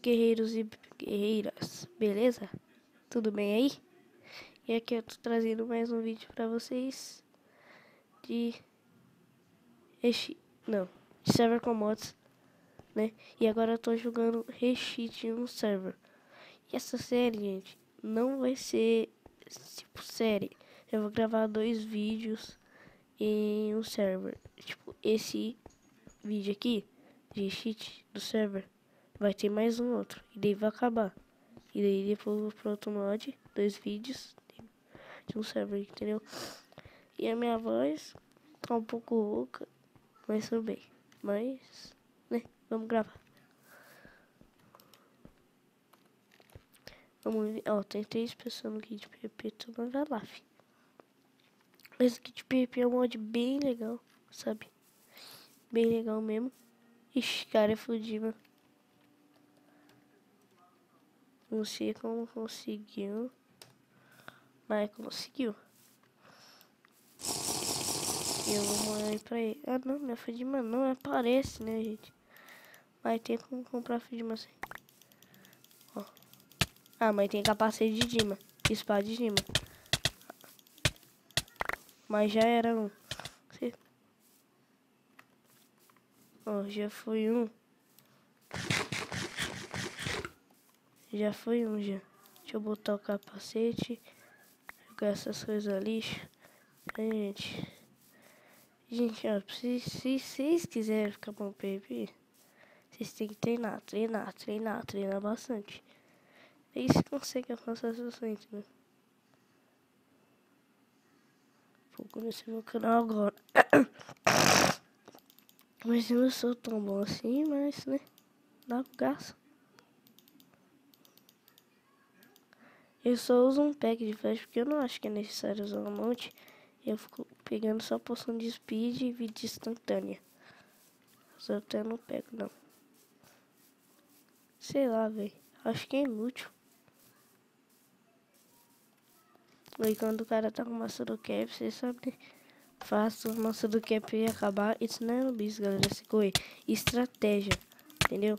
guerreiros e guerreiras, beleza? Tudo bem aí? E aqui eu tô trazendo mais um vídeo pra vocês de de server com mods, né? E agora eu tô jogando Re-Cheat no server. E essa série, gente, não vai ser tipo série. Eu vou gravar 2 vídeos em um server. Tipo, esse vídeo aqui de cheat do server vai ter mais um outro. E daí vai acabar. E daí depois eu vou pro outro mod, 2 vídeos de um server, entendeu? E a minha voz tá um pouco rouca, mas tudo bem. Mas, né, vamos gravar. Vamos ver. Ó, tem 3 pessoas no kit PvP, tudo vai lá, fi. Esse kit PvP é um mod bem legal, sabe? Bem legal mesmo. Ixi, cara, é fudido. Não sei como conseguiu, mas conseguiu. E eu vou mandar aí pra ele. Ah, não, não é Fudima, não aparece, né, gente? Mas tem como comprar Fudima assim. Ó. Ah, mas tem capacete de Dima. Espada de Dima. Mas já era um. Ó, já foi um. Já foi um, já. Deixa eu botar o capacete. Jogar essas coisas lixo. Gente. Gente, ó, se vocês quiserem ficar bom PvP, vocês têm que treinar bastante. Aí você consegue alcançar essas coisas, né? Vou conhecer meu canal agora. Mas eu não sou tão bom assim, mas, né, dá pro gasto. Eu só uso um pack de flash porque eu não acho que é necessário usar um monte. Eu fico pegando só poção de speed e vida instantânea. Só até não pego, não. Sei lá, velho. Acho que é inútil. E quando o cara tá com massa do cap, você sabe, né? Faço a massa do cap e acabar. Isso não é no bis, galera. Se correr. Estratégia. Entendeu?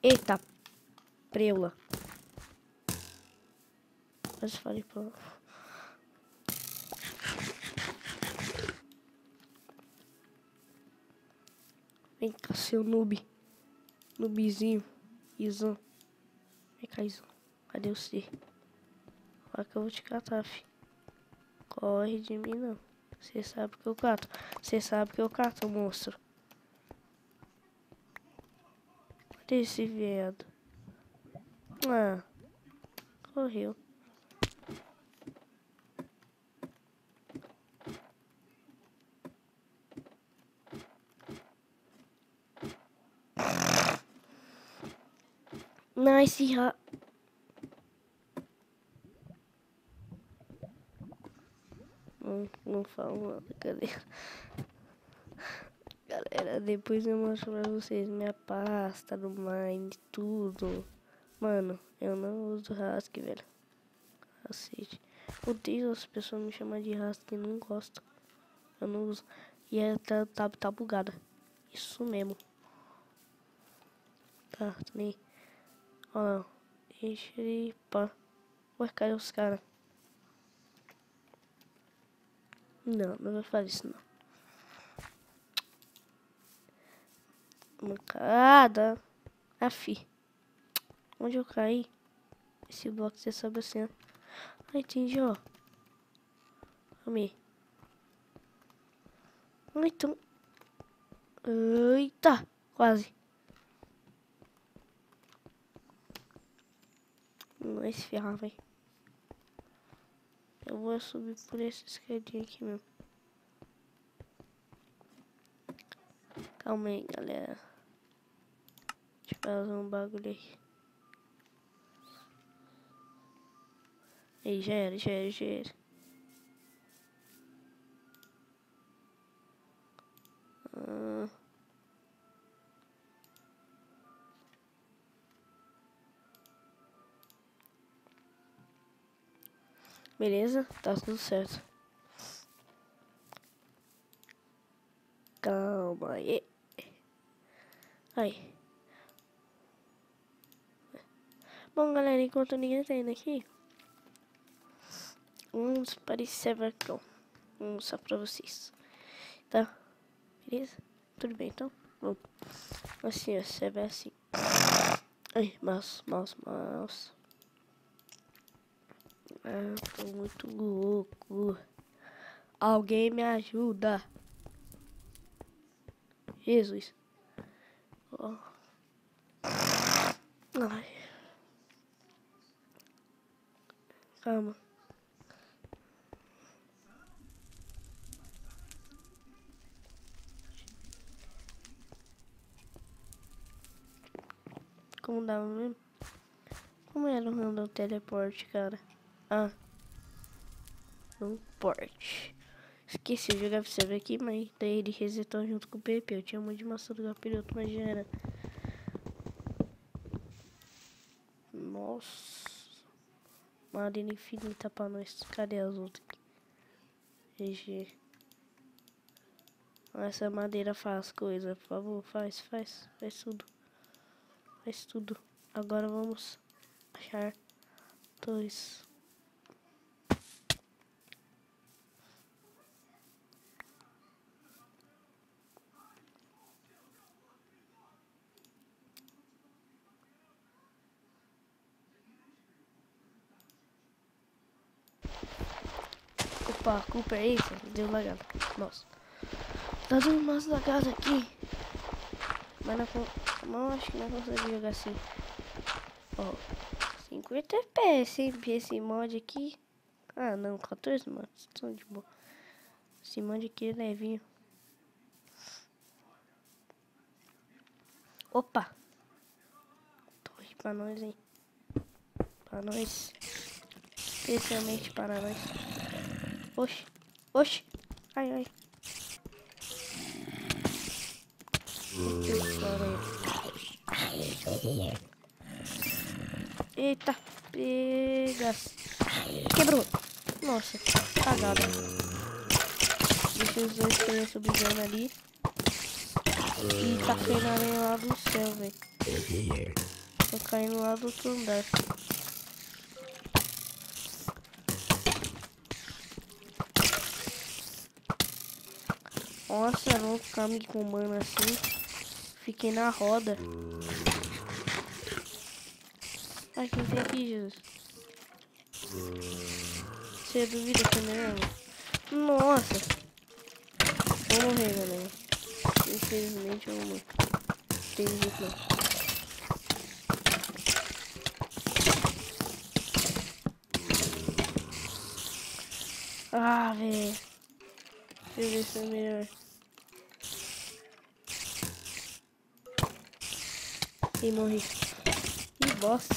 Eita. Preula. Quase falei pra... Vem cá, seu noob. Noobzinho. Izão. Vem cá, Izão. Cadê você? Olha que eu vou te catar, fi. Corre de mim, não. Você sabe que eu cato. Você sabe que eu cato, monstro. Cadê esse viado? Ah. Correu. Nice, não falo nada, galera. Galera, depois eu mostro pra vocês minha pasta do Mine, tudo. Mano, eu não uso Rask, velho. Cacete. Odeio as pessoas me chamam de Rask e não gosto. Eu não uso. E tá bugada. Isso mesmo. Tá, também. Ó, deixa ele pá. Ué, cadê os caras? Não, não vai fazer isso não. Mancada. Afi. Onde eu caí? Esse bloco você sabe assim, ó. Ah, entendi, ó. Amei. Ah, então. Eita, quase. Não vai se ferrar, velho. Eu vou subir por essa escadinha aqui mesmo. Calma aí, galera. Deixa eu fazer um bagulho aí. Aí, já era. Beleza? Tá tudo certo. Calma aí. Aí. Bom, galera, enquanto ninguém tá indo aqui, vamos para esse server aqui, ó. Vou mostrar pra vocês. Tá? Beleza? Tudo bem, então? Bom, assim, ó, server assim. Ai, mouse. Ah, tô muito louco. Alguém me ajuda. Jesus. Oh. Ai. Calma. Como dá mesmo? Como era o random teleporte, cara? Ah. Um port. Esqueci de jogar server aqui, mas daí ele resetou junto com o PP. Eu tinha muito de maçã do gapiroto, mas já era. Nossa. Madeira infinita pra nós. Cadê as outras aqui? GG. Essa madeira faz coisa, por favor. Faz tudo. Faz tudo. Agora vamos achar 2. Opa, a culpa é isso? Deu lagado. Nossa. Tá dando umas lagadas aqui. Mas não acho que não consigo jogar assim. Ó. 50 FPS, hein? Esse mod aqui. Ah, não. 14, mano. Estão de boa. Esse mod aqui é levinho. Opa. Torre pra nós, hein? Pra nós. Especialmente para nós. Oxi. Ai. Eita. Pega. Quebrou. Nossa. Cagada. Deixa os dois querendo subir ali. E tá caindo areia lá do céu, velho. Tô caindo lá do outro andar. Nossa, não ficar me comando assim. Fiquei na roda. Ai, quem tem aqui, Jesus? Você duvida que é mesmo? Nossa. Vou morrer, galera. Infelizmente eu vou morrer. Tem jeito não. Ah, velho. Deixa eu ver se é melhor. E morri. Que bosta.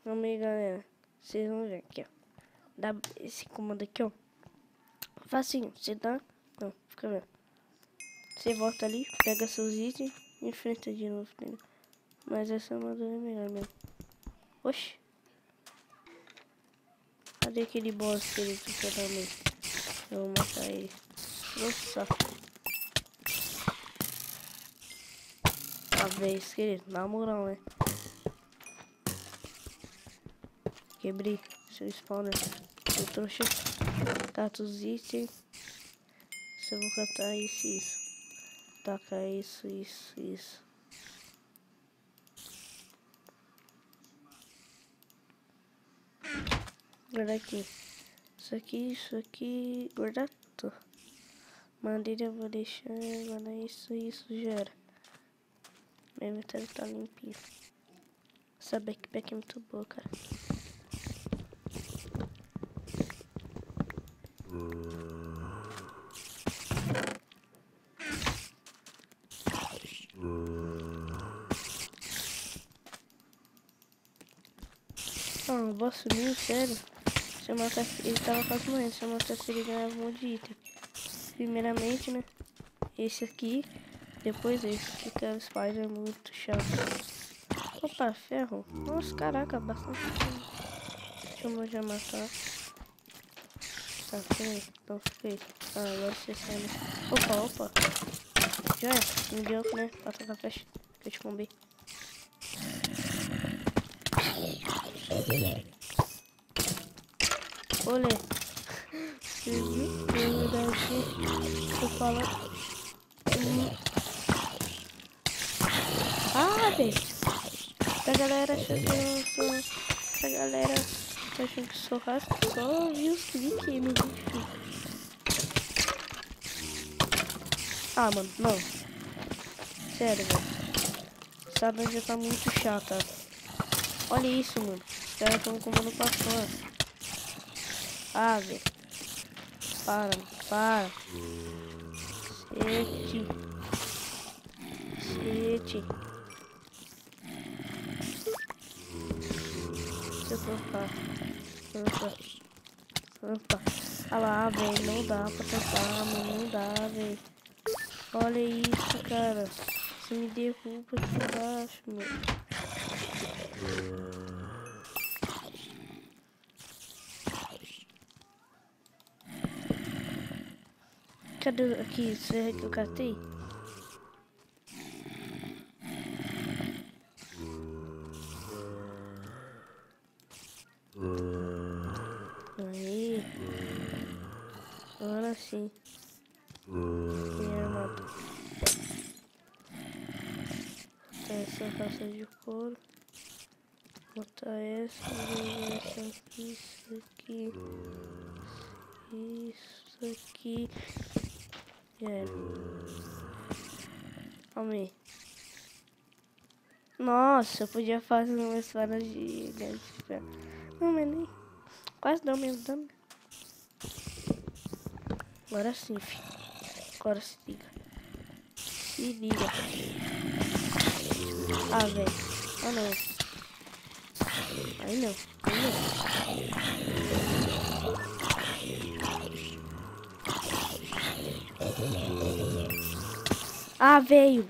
Vamos aí, galera. Vocês vão ver aqui, ó. Dá esse comando aqui, ó. Facinho. Você dá... Não, fica vendo. Você volta ali, pega seus itens e enfrenta de novo. Né? Mas essa armadura é melhor mesmo. Oxi. Cadê aquele boss que ele fica também? Eu vou matar ele. Nossa. A vez, querido. Na moral, né? Quebrei seu spawner. Eu trouxe. Cata os itens. Se eu vou catar isso. Taca isso. Guardar aqui. Isso aqui. Guardar tudo. Madeira eu vou deixar. Guardar isso já era. Meu inventário tá limpinho. Essa backpack é muito boa, cara. Ah, o boss sumiu, sério. Se eu matar, ele tava quase morrendo. Se eu matasse ele, ganhava um monte de item. Primeiramente, né? Esse aqui. Depois esse. Que é o Spider muito chato. Opa, ferro. Nossa, caraca, bastante. Deixa eu já matar. Tá, peraí. Então fica aí. Ah, agora você sai, né? Opa. Já é. Me deu, né? Pra tocar flecha. Que eu te combei. Olha. Você viu? Na verdade, eu falo. Ah, velho. A galera achando que eu sou. A galera tá achando que sou rasca. Só vi os cliques aí no vídeo. Ah, mano, não. Sério, velho. Essa dungeon tá muito chata. Olha isso, mano. Os caras estão comendo pra fora. Ah, velho. Para, para. Sete. Sete. Deixa eu tampar. Tampa. Tampa. Ah lá, velho. Não dá pra tampar, mano. Não dá, velho. Olha isso, cara. Você me derruba aqui embaixo, meu. Cadê aqui? Será que eu catei? Aí. Agora sim. Tem armado. Essa calça de couro. Botar essa aqui, isso aqui. Isso aqui. É. Calma aí. Nossa, eu podia fazer uma espada gigante. Não, mas nem. Quase deu mesmo dano. Agora sim, filho. Agora se liga. Se liga. Ah, velho. Ah, não. Aí não. Aí não. Ah, velho.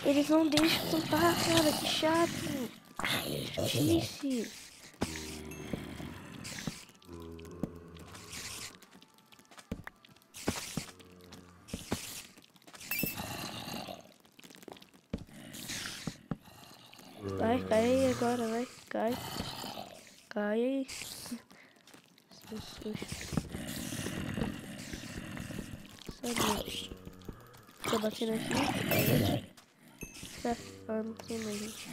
Eles não deixam tampar, cara. Que chato. Chatice. Vai, cai aí agora, vai. Cai. Cai aí. Seu susto. Sabia. Tô batendo aqui. Tá. Ah, não tem mais gente.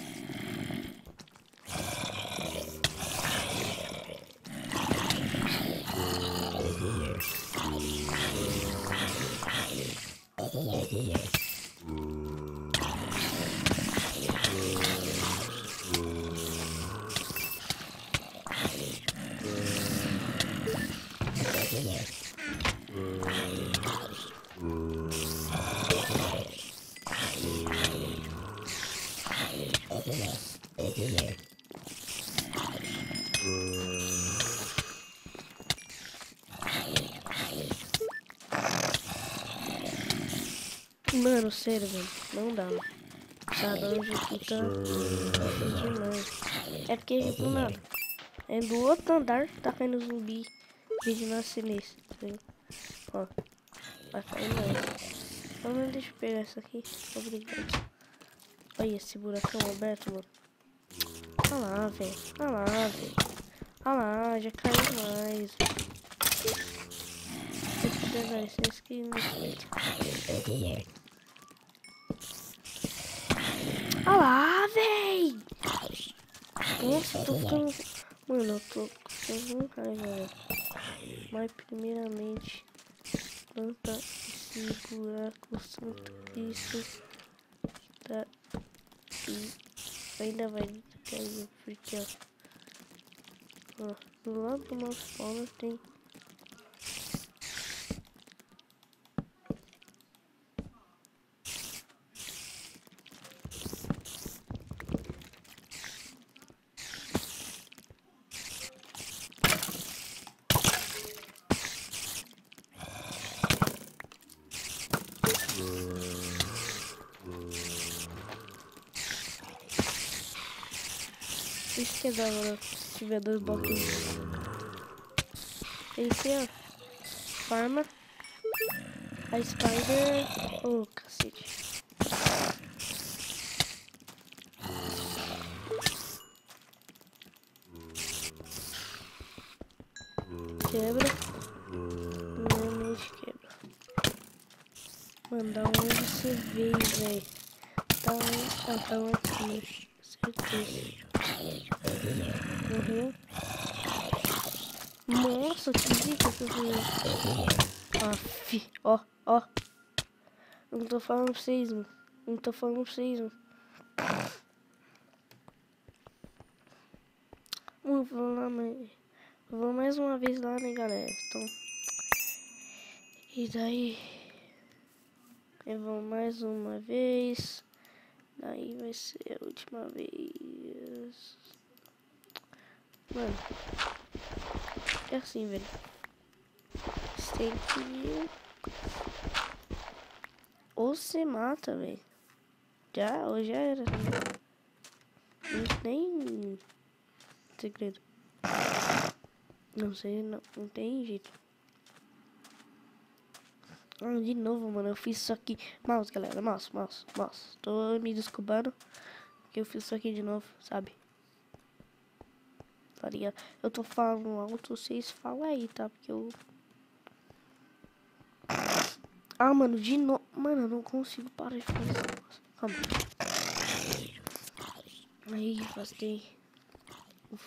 Mano, sério, velho. Não dá. Essa dungeon aqui tá demais. É porque, do nada. É do outro andar, tá caindo zumbi. Vídeo nascer nesse. Viu? Ó. Vai cair mais. Pelo menos deixa eu pegar essa aqui. Obrigado. Olha esse buracão aberto, mano. Olha lá, velho. Olha lá, velho. Olha lá, já caiu mais. Tem que pegar esse aqui no peito. Olha lá, véi! Nossa, eu tô ficando... Mano, eu tô com raiva, velho. Mas primeiramente, planta esse buraco santo Cristo. Tá? E ainda vai cair, porque ó, do lado do nosso spawner tem... Isso que é da hora se tiver dois bloquinhos. Esse ó. Farma. A Spider. Oh, cacete. quebra. Normalmente quebra. Mano, da onde você veio, velho? Tá aqui. Certeza. Morreu. Nossa, que zica que eu fiz. Aff, ó. Não tô falando pra vocês, mano. Vamos lá, mãe. Vou mais uma vez lá, né, galera? Então. E daí? Eu vou mais uma vez. Daí vai ser a última vez. Mano. É assim, velho. Você tem que... Ou você mata, velho. Ou já era. Não tem segredo. Não sei, não tem jeito. De novo, mano, eu fiz isso aqui. Mouse, galera, mouse. Tô me desculpando que eu fiz isso aqui de novo, sabe? Tá ligado? Eu tô falando alto, vocês falam aí, tá? Porque eu... mano, de novo. Mano, eu não consigo parar de fazer esse negócio. Calma. Aí, afastei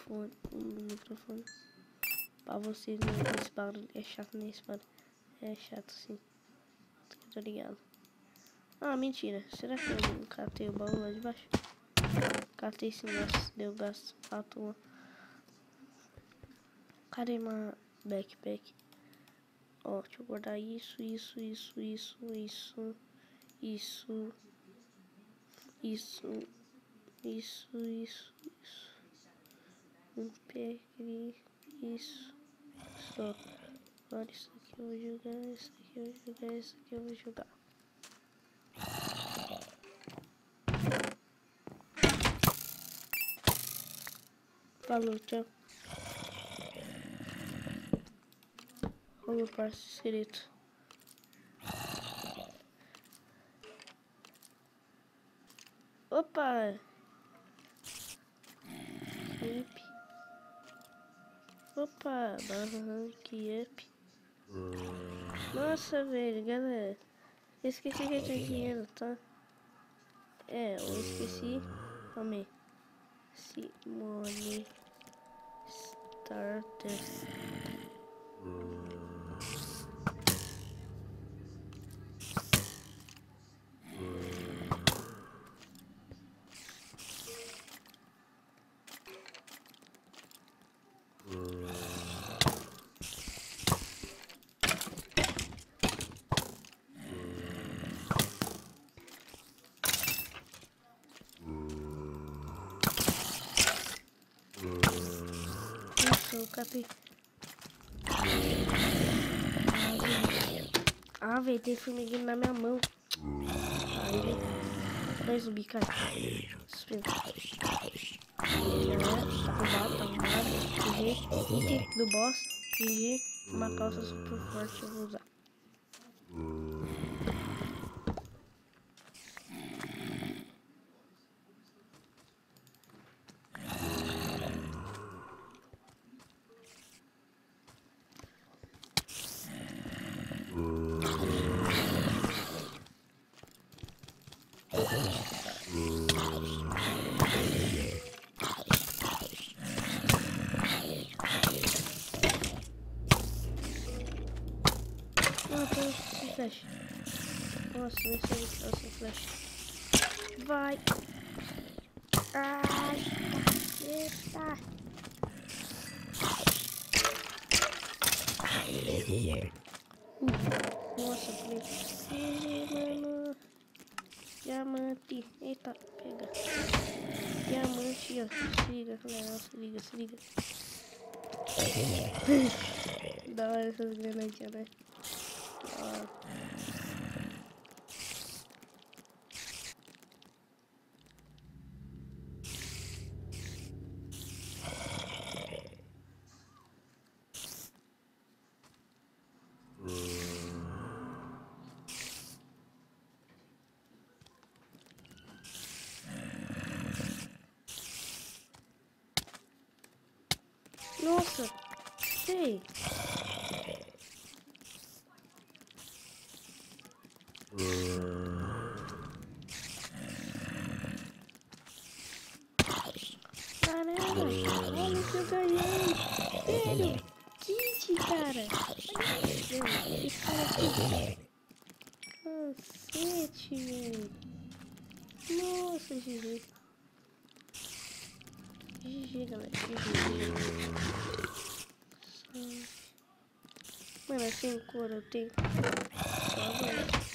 o microfone. Pra vocês não verem esse barulho. É chato, né, esse barulho? É chato, sim. Tô ligado. Mentira. Será que eu catei o baú lá de baixo? Catei esse negócio. Deu gasto à toa. Cadê uma backpack? Ó, deixa eu guardar isso. Um pé aqui. Isso. Só. Agora isso aqui eu vou jogar. Isso aqui eu vou jogar. Falou, tchau. Falou, parceiro inscrito. Opa! Up. Opa! Barranque up. Nossa, velho, galera. Eu esqueci que eu tinha dinheiro, tá? Eu esqueci. Calma aí. Simone Starter. Isso, capei. Velho, tem formiguinho na minha mão. Dois zumbi, cara. Espera. Tá arrumado. GG. Item do boss. GG. Uma calça super forte eu vou usar. Sem flash. Nossa, nem sei o que é sem flash. Vai. Ai, eita. Nossa, mano. Diamante. Eita, pega. Diamante, ó. Se liga, galera. Se liga. Da hora essas granadinhas, né? Nossa, sei. Caramba, olha o que eu ganhei. Sério, kit, cara. Esse cara aqui. Cacete, velho. Nossa, GG. GG, galera. GG. Mano, assim, cor eu tenho. Só agora.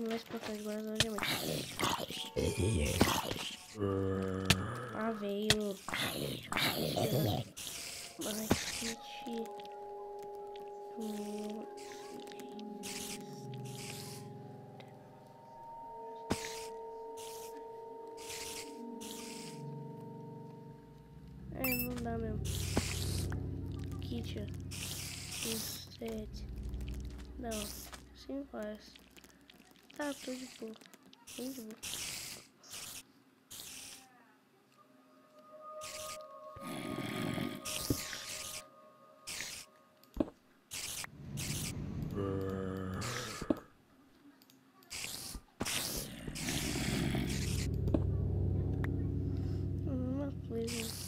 Mais pra trás, agora hoje é mais. Ah, veio. Market. Não dá mesmo. Kit. 7. Não, 5 horas. Tá, tô de boa. Bem de boa. Uma coisa.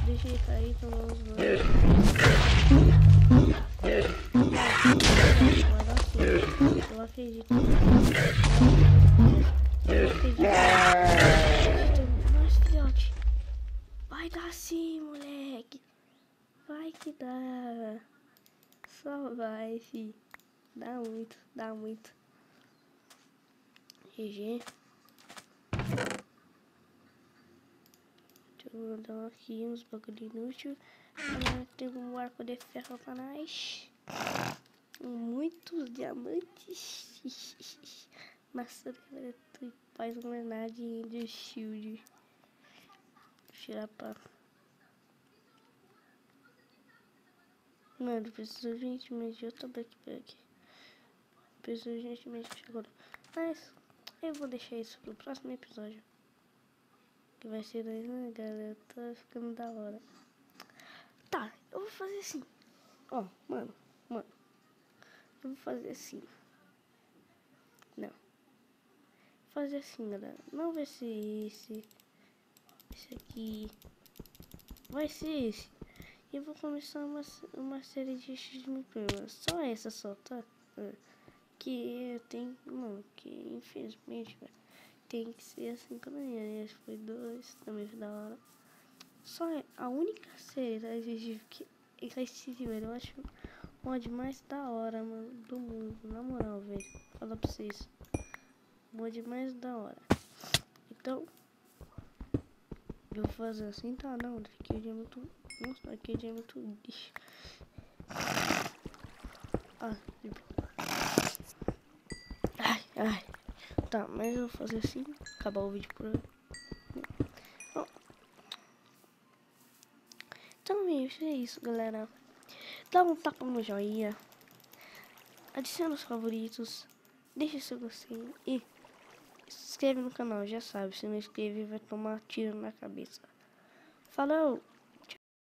Deixa ele cair, tomar os dois. Eu acredito. Mas, filhote, vai dar sim, moleque. Vai que dá. Só vai, fi. Dá muito, dá muito. GG. Deixa eu dar aqui uns bagulho inútil. Tem um arco de ferro pra nós. Muitos diamantes. Nossa, tu faz uma granade de shield. Tirar pra. Mano, preciso urgentemente de outra backpack. Preciso urgentemente agora. Mas eu vou deixar isso pro próximo episódio. Que vai ser daí, né, galera? Tá ficando da hora. Tá, eu vou fazer assim. Ó, mano. Eu vou fazer assim. Não. Vou fazer assim, galera. Não vai ser esse. Esse aqui. Vai ser esse. E eu vou começar uma série de X-Mil. Só essa só, tá? Que eu tenho. Mano, que infelizmente, velho, tem que ser assim quando eu acho que foi 2. Também foi da hora. Só é a única série da X que existe, velho. Eu acho o mod mais da hora, mano, do mundo. Na moral, velho. Fala pra vocês. O mod mais da hora. Então, eu vou fazer assim, tá? Não, aqui é muito. Nossa, aqui é muito lixo. Ai. Tá, mas eu vou fazer assim. Acabar o vídeo por aí. Bom, então, é isso, galera. Dá um tapa no joinha. Adiciona os favoritos. Deixa seu gostei. E se inscreve no canal, já sabe. Se não inscrever, vai tomar tiro na cabeça. Falou!